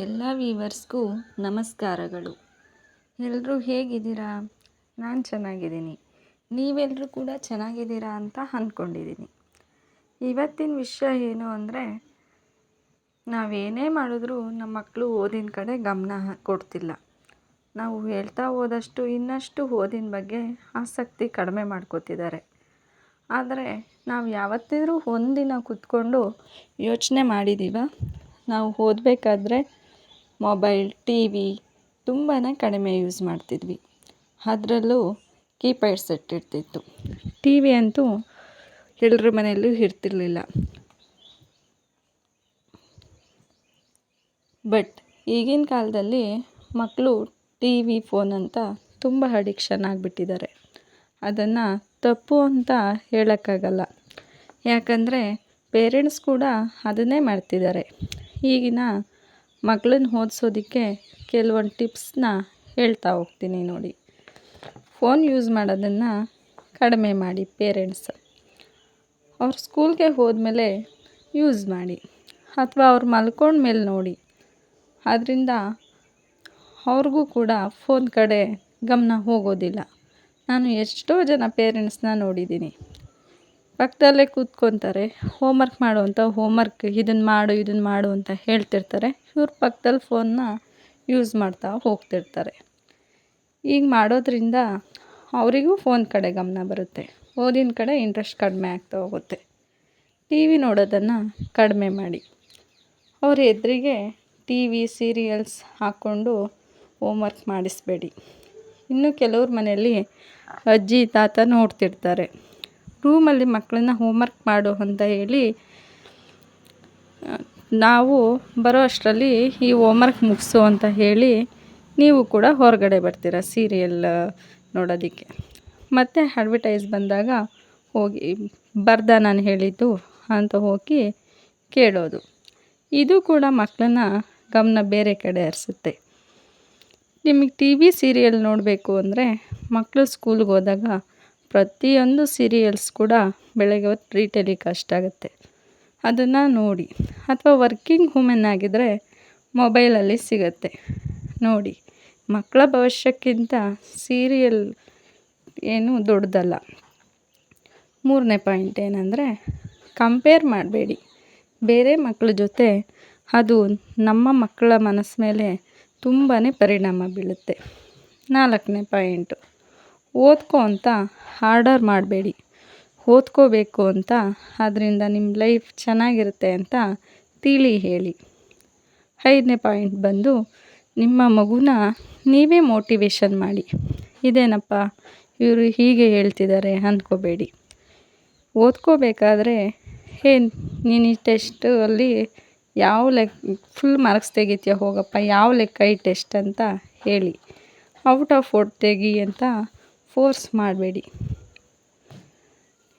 ಎಲ್ಲ ವೀವರ್ಸ್ಗೂ ನಮಸ್ಕಾರಗಳು. ಎಲ್ಲರೂ ಹೇಗಿದ್ದೀರಾ? ನಾನು ಚೆನ್ನಾಗಿದ್ದೀನಿ. ನೀವೆಲ್ಲರೂ ಕೂಡ ಚೆನ್ನಾಗಿದ್ದೀರಾ ಅಂತ ಅಂದ್ಕೊಂಡಿದ್ದೀನಿ. ಇವತ್ತಿನ ವಿಷಯ ಏನು ಅಂದರೆ, ನಾವೇನೇ ಮಾಡಿದ್ರೂ ನಮ್ಮ ಮಕ್ಕಳು ಓದಿನ ಕಡೆ ಗಮನ ಕೊಡ್ತಿಲ್ಲ. ನಾವು ಹೇಳ್ತಾ ಹೋದಷ್ಟು ಇನ್ನಷ್ಟು ಓದಿನ ಬಗ್ಗೆ ಆಸಕ್ತಿ ಕಡಿಮೆ ಮಾಡ್ಕೋತಿದ್ದಾರೆ. ಆದರೆ ನಾವು ಯಾವತ್ತಿದ್ರೂ ಒಂದಿನ ಕೂತ್ಕೊಂಡು ಯೋಚನೆ ಮಾಡಿದ್ದೀವ? ನಾವು ಓದಬೇಕಾದ್ರೆ ಮೊಬೈಲ್, ಟಿ ವಿ ತುಂಬಾ ಕಡಿಮೆ ಯೂಸ್ ಮಾಡ್ತಿದ್ವಿ. ಅದರಲ್ಲೂ ಕೀಪ್ಯಾಡ್ ಸೆಟ್ ಇರ್ತಿತ್ತು. ಟಿ ವಿ ಅಂತೂ ಎಲ್ಲರ ಮನೆಯಲ್ಲೂ ಇರ್ತಿರ್ಲಿಲ್ಲ. ಬಟ್ ಈಗಿನ ಕಾಲದಲ್ಲಿ ಮಕ್ಕಳು ಟಿ ವಿ, ಫೋನ್ ಅಂತ ತುಂಬ ಅಡಿಕ್ಷನ್ ಆಗಿಬಿಟ್ಟಿದ್ದಾರೆ. ಅದನ್ನು ತಪ್ಪು ಅಂತ ಹೇಳೋಕ್ಕಾಗಲ್ಲ. ಯಾಕಂದರೆ ಪೇರೆಂಟ್ಸ್ ಕೂಡ ಅದನ್ನೇ ಮಾಡ್ತಿದ್ದಾರೆ. ಈಗಿನ ಮಕ್ಕಳನ್ನ ಓದಿಸೋದಕ್ಕೆ ಕೆಲವೊಂದು ಟಿಪ್ಸ್ನ ಹೇಳ್ತಾ ಹೋಗ್ತೀನಿ ನೋಡಿ. ಫೋನ್ ಯೂಸ್ ಮಾಡೋದನ್ನು ಕಡಿಮೆ ಮಾಡಿ ಪೇರೆಂಟ್ಸ್. ಅವ್ರು ಸ್ಕೂಲ್ಗೆ ಹೋದ್ಮೇಲೆ ಯೂಸ್ ಮಾಡಿ, ಅಥವಾ ಅವ್ರು ಮಲ್ಕೊಂಡ್ಮೇಲೆ ನೋಡಿ. ಅದರಿಂದ ಅವ್ರಿಗೂ ಕೂಡ ಫೋನ್ ಕಡೆ ಗಮನ ಹೋಗೋದಿಲ್ಲ. ನಾನು ಎಷ್ಟೋ ಜನ ಪೇರೆಂಟ್ಸ್ನ ನೋಡಿದ್ದೀನಿ. ಪಕ್ಕದಲ್ಲೇ ಕೂತ್ಕೊತಾರೆ, ಹೋಮ್ವರ್ಕ್ ಮಾಡುವಂಥ ಹೋಮ್ವರ್ಕ್ ಇದನ್ನು ಮಾಡು ಅಂತ ಹೇಳ್ತಿರ್ತಾರೆ. ಇವ್ರ ಪಕ್ಕದಲ್ಲಿ ಫೋನ್ನ ಯೂಸ್ ಮಾಡ್ತಾ ಹೋಗ್ತಿರ್ತಾರೆ. ಈಗ ಮಾಡೋದ್ರಿಂದ ಅವರಿಗೂ ಫೋನ್ ಕಡೆ ಗಮನ ಬರುತ್ತೆ. ಓದಿನ ಕಡೆ ಇಂಟ್ರೆಸ್ಟ್ ಕಡಿಮೆ ಆಗ್ತಾ ಹೋಗುತ್ತೆ. ಟಿ ವಿ ನೋಡೋದನ್ನು ಕಡಿಮೆ ಮಾಡಿ. ಅವ್ರ ಎದುರಿಗೆ ಟಿ ವಿ ಸೀರಿಯಲ್ಸ್ ಹಾಕ್ಕೊಂಡು ಹೋಮ್ವರ್ಕ್ ಮಾಡಿಸ್ಬೇಡಿ. ಇನ್ನು ಕೆಲವ್ರ ಮನೆಯಲ್ಲಿ ಅಜ್ಜಿ ತಾತ ನೋಡ್ತಿರ್ತಾರೆ. ರೂಮಲ್ಲಿ ಮಕ್ಕಳನ್ನ ಹೋಮ್ವರ್ಕ್ ಮಾಡು ಅಂತ ಹೇಳಿ ನಾವು ಬರೋ ಅಷ್ಟರಲ್ಲಿ ಈ ಹೋಮ್ವರ್ಕ್ ಮುಗಿಸು ಅಂತ ಹೇಳಿ ನೀವು ಕೂಡ ಹೊರಗಡೆ ಬರ್ತೀರ ಸೀರಿಯಲ್ ನೋಡೋದಕ್ಕೆ. ಮತ್ತು ಅಡ್ವರ್ಟೈಸ್ ಬಂದಾಗ ಹೋಗಿ ಬರ್ದ ನಾನು ಹೇಳಿದ್ದು ಅಂತ ಹೋಗಿ ಕೇಳೋದು. ಇದು ಕೂಡ ಮಕ್ಕಳನ್ನ ಗಮನ ಬೇರೆ ಕಡೆ ಹರಿಸುತ್ತೆ. ನಿಮಗೆ ಟಿ ವಿ ಸೀರಿಯಲ್ ನೋಡಬೇಕು ಅಂದರೆ ಮಕ್ಕಳು ಸ್ಕೂಲ್ಗೆ ಹೋದಾಗ ಪ್ರತಿಯೊಂದು ಸೀರಿಯಲ್ಸ್ ಕೂಡ ಬೆಳಗ್ಗೆ ಹೊತ್ತು ರೀಟೆಲಿಕಾಸ್ಟ್ ಆಗುತ್ತೆ. ಅದನ್ನು ನೋಡಿ. ಅಥವಾ ವರ್ಕಿಂಗ್ ವುಮೆನ್ ಆಗಿದ್ದರೆ ಮೊಬೈಲಲ್ಲಿ ಸಿಗುತ್ತೆ ನೋಡಿ. ಮಕ್ಕಳ ಭವಿಷ್ಯಕ್ಕಿಂತ ಸೀರಿಯಲ್ ಏನು ದೊಡ್ಡದಲ್ಲ. 3ನೇ ಪಾಯಿಂಟ್ ಏನಂದರೆ, ಕಂಪೇರ್ ಮಾಡಬೇಡಿ ಬೇರೆ ಮಕ್ಕಳ ಜೊತೆ. ಅದು ನಮ್ಮ ಮಕ್ಕಳ ಮನಸ್ಸು ಮೇಲೆ ತುಂಬಾ ಪರಿಣಾಮ ಬೀಳುತ್ತೆ. 4ನೇ ಪಾಯಿಂಟು, ಓದ್ಕೋ ಅಂತ ಆರ್ಡರ್ ಮಾಡಬೇಡಿ. ಓದ್ಕೋಬೇಕು ಅಂತ, ಅದರಿಂದ ನಿಮ್ಮ ಲೈಫ್ ಚೆನ್ನಾಗಿರುತ್ತೆ ಅಂತ ತಿಳಿ ಹೇಳಿ. 5ನೇ ಪಾಯಿಂಟ್ ಬಂದು, ನಿಮ್ಮ ಮಗುನ ನೀವೇ ಮೋಟಿವೇಶನ್ ಮಾಡಿ. ಇದೇನಪ್ಪ ಇವರು ಹೀಗೆ ಹೇಳ್ತಿದ್ದಾರೆ ಅಂದ್ಕೋಬೇಡಿ. ಓದ್ಕೋಬೇಕಾದ್ರೆ ನೀನು ಈ ಟೆಸ್ಟಲ್ಲಿ ಯಾವ ಫುಲ್ ಮಾರ್ಕ್ಸ್ ತೆಗಿತೀಯ ಹೋಗಪ್ಪ, ಯಾವ ಲೆಕ್ಕ ಈ ಟೆಸ್ಟ್ ಅಂತ ಹೇಳಿ. ಔಟ್ ಆಫ್ 4 ತೆಗಿ ಅಂತ ಫೋರ್ಸ್ ಮಾಡಬೇಡಿ.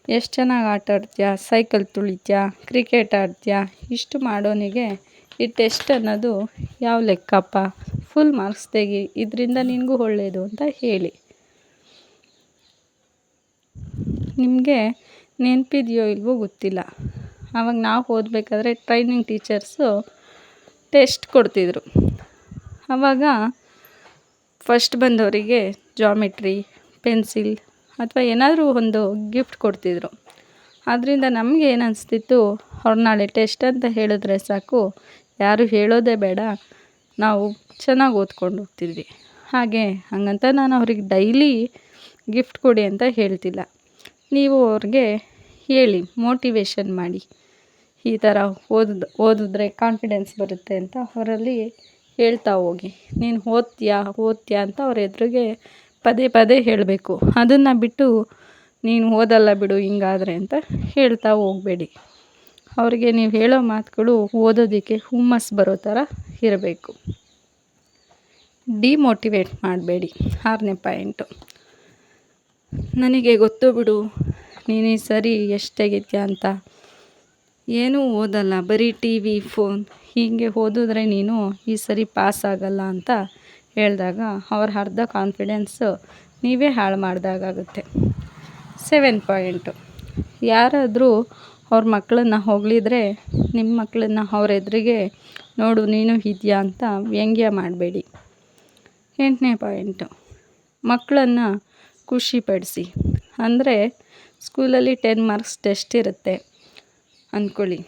ಎಷ್ಟು ಚೆನ್ನಾಗಿ ಆಟ ಆಡ್ತೀಯಾ, ಸೈಕಲ್ ತುಳಿತೀಯಾ, ಕ್ರಿಕೆಟ್ ಆಡ್ತೀಯಾ, ಇಷ್ಟು ಮಾಡೋನಿಗೆ ಈ ಟೆಸ್ಟ್ ಅನ್ನೋದು ಯಾವ ಲೆಕ್ಕಪ್ಪ, ಫುಲ್ ಮಾರ್ಕ್ಸ್ ತೆಗಿ, ಇದರಿಂದ ನಿನಗೂ ಒಳ್ಳೆಯದು ಅಂತ ಹೇಳಿ. ನಿಮಗೆ ನೆನಪಿದೆಯೋ ಇಲ್ವೋ ಗೊತ್ತಿಲ್ಲ, ಆವಾಗ ನಾವು ಓದಬೇಕಾದ್ರೆ ಟ್ರೈನಿಂಗ್ ಟೀಚರ್ಸು ಟೆಸ್ಟ್ ಕೊಡ್ತಿದ್ರು. ಆವಾಗ ಫಸ್ಟ್ ಬಂದವರಿಗೆ ಜಾಮೆಟ್ರಿ, ಪೆನ್ಸಿಲ್ ಅಥವಾ ಏನಾದರೂ ಒಂದು ಗಿಫ್ಟ್ ಕೊಡ್ತಿದ್ರು. ಆದ್ದರಿಂದ ನಮಗೆ ಏನು ಅನಿಸ್ತಿತ್ತು, ಅವ್ರು ನಾಳೆ ಟೆಸ್ಟ್ ಅಂತ ಹೇಳಿದ್ರೆ ಸಾಕು, ಯಾರು ಹೇಳೋದೇ ಬೇಡ, ನಾವು ಚೆನ್ನಾಗಿ ಓದ್ಕೊಂಡು ಹೋಗ್ತಿದ್ವಿ. ಹಂಗಂತ ನಾನು ಅವ್ರಿಗೆ ಡೈಲಿ ಗಿಫ್ಟ್ ಕೊಡಿ ಅಂತ ಹೇಳ್ತಿಲ್ಲ. ನೀವು ಅವ್ರಿಗೆ ಹೇಳಿ, ಮೋಟಿವೇಶನ್ ಮಾಡಿ, ಈ ಥರ ಓದಿದ್ರೆ ಕಾನ್ಫಿಡೆನ್ಸ್ ಬರುತ್ತೆ ಅಂತ ಅವರಲ್ಲಿ ಹೇಳ್ತಾ ಹೋಗಿ. ನೀನು ಓದ್ತೀಯಾ ಅಂತ ಅವ್ರ ಎದುರಿಗೆ ಪದೇ ಪದೇ ಹೇಳಬೇಕು. ಅದನ್ನು ಬಿಟ್ಟು ನೀನು ಓದಲ್ಲ ಬಿಡು ಹಿಂಗಾದರೆ ಅಂತ ಹೇಳ್ತಾ ಹೋಗಬೇಡಿ. ಅವ್ರಿಗೆ ನೀವು ಹೇಳೋ ಮಾತುಗಳು ಓದೋದಕ್ಕೆ ಹುಮ್ಮಸ್ಸು ಬರೋ ಥರ ಇರಬೇಕು. ಡಿಮೋಟಿವೇಟ್ ಮಾಡಬೇಡಿ. 6ನೇ ಪಾಯಿಂಟು, ನನಗೆ ಗೊತ್ತು ಬಿಡು, ನೀನು ಈ ಸರಿ ಎಷ್ಟು ತೆಗಿತೀಯ ಅಂತ, ಏನೂ ಓದಲ್ಲ, ಬರೀ ಟಿ ವಿ ಫೋನ್ ಹೀಗೆ ಓದಿದ್ರೆ ನೀನು ಈ ಸರಿ ಪಾಸ್ ಆಗಲ್ಲ ಅಂತ ಹೇಳಿದಾಗ ಅವ್ರ ಅರ್ಧ ಕಾನ್ಫಿಡೆನ್ಸು ನೀವೇ ಹಾಳು ಮಾಡಿದಾಗುತ್ತೆ. 7 ಪಾಯಿಂಟು, ಯಾರಾದರೂ ಅವ್ರ ಮಕ್ಕಳನ್ನ ಹೊಗಳಿದ್ರೆ ನಿಮ್ಮ ಮಕ್ಕಳನ್ನ ಅವ್ರ ಎದುರಿಗೆ ನೋಡು ನೀನು ಇದೆಯಾ ಅಂತ ವ್ಯಂಗ್ಯ ಮಾಡಬೇಡಿ. 8ನೇ ಪಾಯಿಂಟು, ಮಕ್ಕಳನ್ನು ಖುಷಿಪಡಿಸಿ. ಅಂದರೆ ಸ್ಕೂಲಲ್ಲಿ 10 ಮಾರ್ಕ್ಸ್ ಟೆಸ್ಟ್ ಇರುತ್ತೆ ಅಂದ್ಕೊಳ್ಳಿ.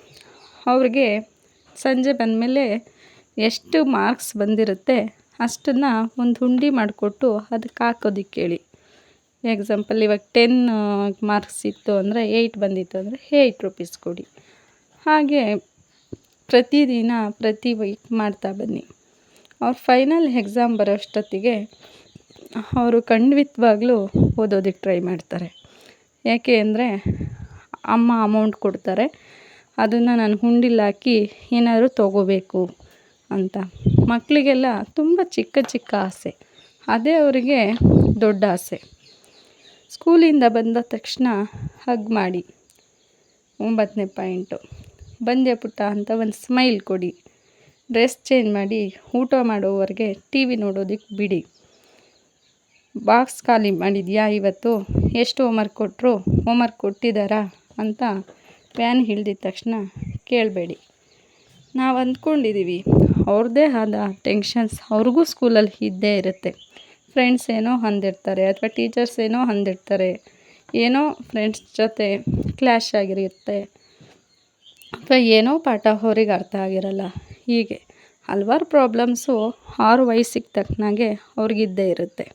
ಅವ್ರಿಗೆ ಸಂಜೆ ಬಂದಮೇಲೆ ಎಷ್ಟು ಮಾರ್ಕ್ಸ್ ಬಂದಿರುತ್ತೆ ಅಷ್ಟನ್ನು ಒಂದು ಹುಂಡಿ ಮಾಡಿಕೊಟ್ಟು ಅದಕ್ಕೆ ಹಾಕೋದಕ್ಕೆ ಹೇಳಿ. ಎಕ್ಸಾಂಪಲ್ ಇವಾಗ 10 ಮಾರ್ಕ್ಸ್ ಇತ್ತು ಅಂದರೆ 8 ಬಂದಿತ್ತು ಅಂದರೆ 8 ರೂಪೀಸ್ ಕೊಡಿ. ಹಾಗೆ ಪ್ರತಿದಿನ ಪ್ರತಿ ವೀಕ್ ಮಾಡ್ತಾ ಬನ್ನಿ. ಅವ್ರು ಫೈನಲ್ ಎಕ್ಸಾಮ್ ಬರೋಷ್ಟೊತ್ತಿಗೆ ಅವರು ಖಂಡಿತವಾಗ್ಲೂ ಓದೋದಕ್ಕೆ ಟ್ರೈ ಮಾಡ್ತಾರೆ. ಯಾಕೆ ಅಂದರೆ ಅಮ್ಮ ಅಮೌಂಟ್ ಕೊಡ್ತಾರೆ, ಅದನ್ನು ನಾನು ಹುಂಡಿಲಿ ಹಾಕಿ ಏನಾದರೂ ತೊಗೋಬೇಕು ಅಂತ. ಮಕ್ಕಳಿಗೆಲ್ಲ ತುಂಬ ಚಿಕ್ಕ ಚಿಕ್ಕ ಆಸೆ, ಅದೇ ಅವರಿಗೆ ದೊಡ್ಡ ಆಸೆ. ಸ್ಕೂಲಿಂದ ಬಂದ ತಕ್ಷಣ ಹಗ್ ಮಾಡಿ. 9ನೇ ಪಾಯಿಂಟು, ಬಂದೆ ಪುಟ್ಟ ಅಂತ ಒಂದು ಸ್ಮೈಲ್ ಕೊಡಿ. ಡ್ರೆಸ್ ಚೇಂಜ್ ಮಾಡಿ ಊಟ ಮಾಡೋವರೆಗೆ ಟಿ ವಿ ನೋಡೋದಕ್ಕೆ ಬಿಡಿ. ಬಾಕ್ಸ್ ಖಾಲಿ ಮಾಡಿದ್ಯಾ ಇವತ್ತು, ಎಷ್ಟು ಹೋಮ್ವರ್ಕ್ ಕೊಟ್ಟರು, ಹೋಮ್ವರ್ಕ್ ಕೊಟ್ಟಿದ್ದಾರಾ ಅಂತ ವ್ಯಾನ್ ಇಳ್ದಿದ ತಕ್ಷಣ ಕೇಳಬೇಡಿ. ನಾವು ಅಂದ್ಕೊಂಡಿದ್ದೀವಿ ಅವ್ರದ್ದೇ ಆದ ಟೆನ್ಷನ್ಸ್ ಅವ್ರಿಗೂ ಸ್ಕೂಲಲ್ಲಿ ಇದ್ದೇ ಇರುತ್ತೆ. ಫ್ರೆಂಡ್ಸ್ ಏನೋ ಅಂದಿರ್ತಾರೆ ಅಥವಾ ಟೀಚರ್ಸ್ ಏನೋ ಅಂದಿರ್ತಾರೆ, ಏನೋ ಫ್ರೆಂಡ್ಸ್ ಜೊತೆ ಕ್ಲ್ಯಾಶ್ ಆಗಿರುತ್ತೆ ಅಥವಾ ಏನೋ ಪಾಠ ಅವ್ರಿಗೆ ಅರ್ಥ ಆಗಿರಲ್ಲ. ಹೀಗೆ ಹಲವಾರು ಪ್ರಾಬ್ಲಮ್ಸು 6 ವಯಸ್ಸಿಗೆ ತಕ್ಕನಾಗೆ ಅವ್ರಿಗಿದ್ದೇ ಇರುತ್ತೆ.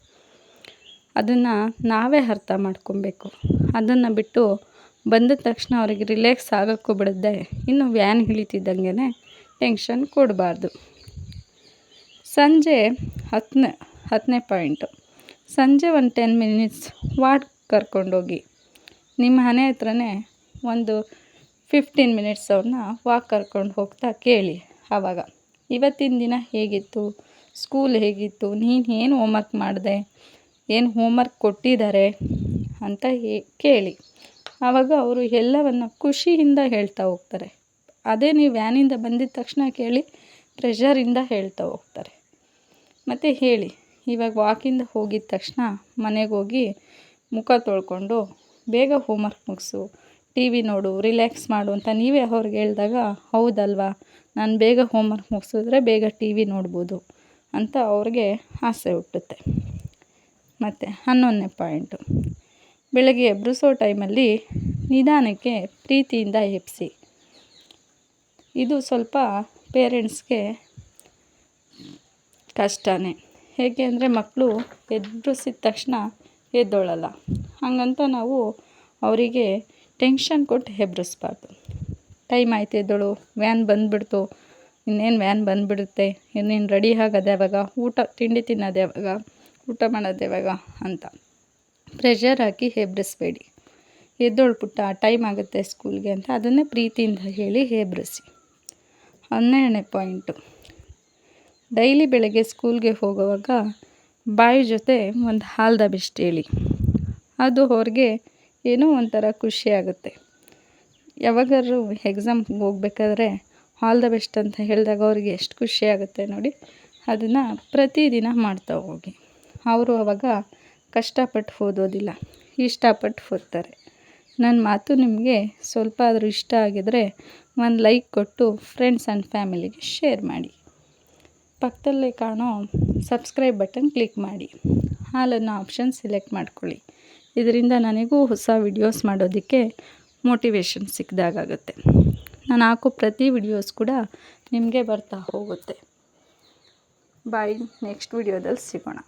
ಅದನ್ನು ನಾವೇ ಅರ್ಥ ಮಾಡ್ಕೊಬೇಕು. ಅದನ್ನು ಬಿಟ್ಟು ಬಂದ ತಕ್ಷಣ ಅವ್ರಿಗೆ ರಿಲ್ಯಾಕ್ಸ್ ಆಗೋಕ್ಕೂ ಬಿಡದೆ ಇನ್ನು ವ್ಯಾನ್ ಇಳಿತಿದ್ದಂಗೆ ಟೆನ್ಷನ್ ಕೊಡಬಾರ್ದು. ಸಂಜೆ 10ನೇ ಪಾಯಿಂಟು, ಸಂಜೆ ಒಂದು 10 ಮಿನಿಟ್ಸ್ ವಾಕ್ ಕರ್ಕೊಂಡೋಗಿ. ನಿಮ್ಮ ಮನೆ ಹತ್ರನೇ ಒಂದು 15 ಮಿನಿಟ್ಸ್ ಅವ್ರನ್ನ ವಾಕ್ ಕರ್ಕೊಂಡು ಹೋಗ್ತಾ ಕೇಳಿ. ಆವಾಗ ಇವತ್ತಿನ ದಿನ ಹೇಗಿತ್ತು, ಸ್ಕೂಲ್ ಹೇಗಿತ್ತು, ನೀನು ಏನು ಹೋಮ್ವರ್ಕ್ ಮಾಡಿದೆ, ಏನು ಹೋಮ್ವರ್ಕ್ ಕೊಟ್ಟಿದ್ದಾರೆ ಅಂತ ಕೇಳಿ. ಆವಾಗ ಅವರು ಎಲ್ಲವನ್ನು ಖುಷಿಯಿಂದ ಹೇಳ್ತಾ ಹೋಗ್ತಾರೆ. ಅದೇ ನೀವು ವ್ಯಾನಿಂದ ಬಂದಿದ್ದ ತಕ್ಷಣ ಕೇಳಿ, ಪ್ರೆಷರಿಂದ ಹೇಳ್ತಾ ಹೋಗ್ತಾರೆ. ಮತ್ತು ಹೇಳಿ, ಇವಾಗ ವಾಕಿಂದ ಹೋಗಿದ ತಕ್ಷಣ ಮನೆಗೆ ಹೋಗಿ ಮುಖ ತೊಳ್ಕೊಂಡು ಬೇಗ ಹೋಮ್ವರ್ಕ್ ಮುಗಿಸು, ಟಿ ವಿ ನೋಡು, ರಿಲ್ಯಾಕ್ಸ್ ಮಾಡು ಅಂತ ನೀವೇ ಅವ್ರಿಗೆ ಹೇಳಿದಾಗ ಹೌದಲ್ವಾ, ನಾನು ಬೇಗ ಹೋಮ್ವರ್ಕ್ ಮುಗಿಸಿದ್ರೆ ಬೇಗ ಟಿ ವಿ ನೋಡ್ಬೋದು ಅಂತ ಅವ್ರಿಗೆ ಆಸೆ ಹುಟ್ಟುತ್ತೆ. ಮತ್ತು 11ನೇ ಪಾಯಿಂಟು, ಬೆಳಗ್ಗೆ ಎಬ್ಬಿಸೋ ಟೈಮಲ್ಲಿ ನಿಧಾನಕ್ಕೆ ಪ್ರೀತಿಯಿಂದ ಎಬ್ಬಿಸಿ. ಇದು ಸ್ವಲ್ಪ ಪೇರೆಂಟ್ಸ್ಗೆ ಕಷ್ಟನೇ. ಹೇಗೆ ಅಂದರೆ ಮಕ್ಕಳು ಎಬ್ಬಿಸಿದ ತಕ್ಷಣ ಎದ್ದೊಳ್ಳಲ್ಲ. ಹಾಗಂತ ನಾವು ಅವರಿಗೆ ಟೆನ್ಷನ್ ಕೊಟ್ಟು ಎಬ್ಬಿಸ್ಬಾರ್ದು. ಟೈಮ್ ಆಯ್ತು ಎದ್ದೋಳು, ವ್ಯಾನ್ ಬಂದುಬಿಡ್ತು, ಇನ್ನೇನು ವ್ಯಾನ್ ಬಂದುಬಿಡುತ್ತೆ, ಇನ್ನೇನು ರೆಡಿ ಆಗೋದು ಯಾವಾಗ, ತಿಂಡಿ ತಿನ್ನೋದು ಯಾವಾಗ, ಊಟ ಮಾಡೋದು ಯಾವಾಗ ಅಂತ ಪ್ರೆಷರ್ ಹಾಕಿ ಎಬ್ಬಿಸ್ಬೇಡಿ. ಎದ್ದೋಳು ಪುಟ್ಟ, ಟೈಮ್ ಆಗುತ್ತೆ ಸ್ಕೂಲ್ಗೆ ಅಂತ ಅದನ್ನೇ ಪ್ರೀತಿಯಿಂದ ಹೇಳಿ ಎಬ್ಬಿಸಿ. 12ನೇ ಪಾಯಿಂಟು, ಡೈಲಿ ಬೆಳಗ್ಗೆ ಸ್ಕೂಲ್ಗೆ ಹೋಗುವಾಗ ಬಾಯಿ ಜೊತೆ ಒಂದು ಆಲ್ ದ ಬೆಸ್ಟ್ ಹೇಳಿ. ಅದು ಅವ್ರಿಗೆ ಏನೋ ಒಂಥರ ಖುಷಿಯಾಗುತ್ತೆ. ಯಾವಾಗಾದ್ರೂ ಎಕ್ಸಾಮ್ಗೆ ಹೋಗ್ಬೇಕಾದ್ರೆ ಆಲ್ ದ ಬೆಸ್ಟ್ ಅಂತ ಹೇಳಿದಾಗ ಅವ್ರಿಗೆ ಎಷ್ಟು ಖುಷಿಯಾಗುತ್ತೆ ನೋಡಿ. ಅದನ್ನು ಪ್ರತಿದಿನ ಮಾಡ್ತಾ ಹೋಗಿ. ಅವರು ಆವಾಗ ಕಷ್ಟಪಟ್ಟು ಓದೋದಿಲ್ಲ, ಇಷ್ಟಪಟ್ಟು ಓದ್ತಾರೆ. ನನ್ನ ಮಾತು ನಿಮಗೆ ಸ್ವಲ್ಪ ಆದರೂ ಇಷ್ಟ ಆಗಿದರೆ ಒಂದು ಲೈಕ್ ಕೊಟ್ಟು ಫ್ರೆಂಡ್ಸ್ ಆ್ಯಂಡ್ ಫ್ಯಾಮಿಲಿಗೆ ಶೇರ್ ಮಾಡಿ. ಪಕ್ಕದಲ್ಲೇ ಕಾಣೋ ಸಬ್ಸ್ಕ್ರೈಬ್ ಬಟನ್ ಕ್ಲಿಕ್ ಮಾಡಿ, ಹಾಲನ್ನು ಆಪ್ಷನ್ ಸೆಲೆಕ್ಟ್ ಮಾಡ್ಕೊಳ್ಳಿ. ಇದರಿಂದ ನನಗೂ ಹೊಸ ವಿಡಿಯೋಸ್ ಮಾಡೋದಕ್ಕೆ ಮೋಟಿವೇಶನ್ ಸಿಕ್ಕಿದಾಗುತ್ತೆ. ನಾನು ಹಾಕೋ ಪ್ರತಿ ವಿಡಿಯೋಸ್ ಕೂಡ ನಿಮಗೆ ಬರ್ತಾ ಹೋಗುತ್ತೆ. ಬಾಯ್, ನೆಕ್ಸ್ಟ್ ವಿಡಿಯೋದಲ್ಲಿ ಸಿಗೋಣ.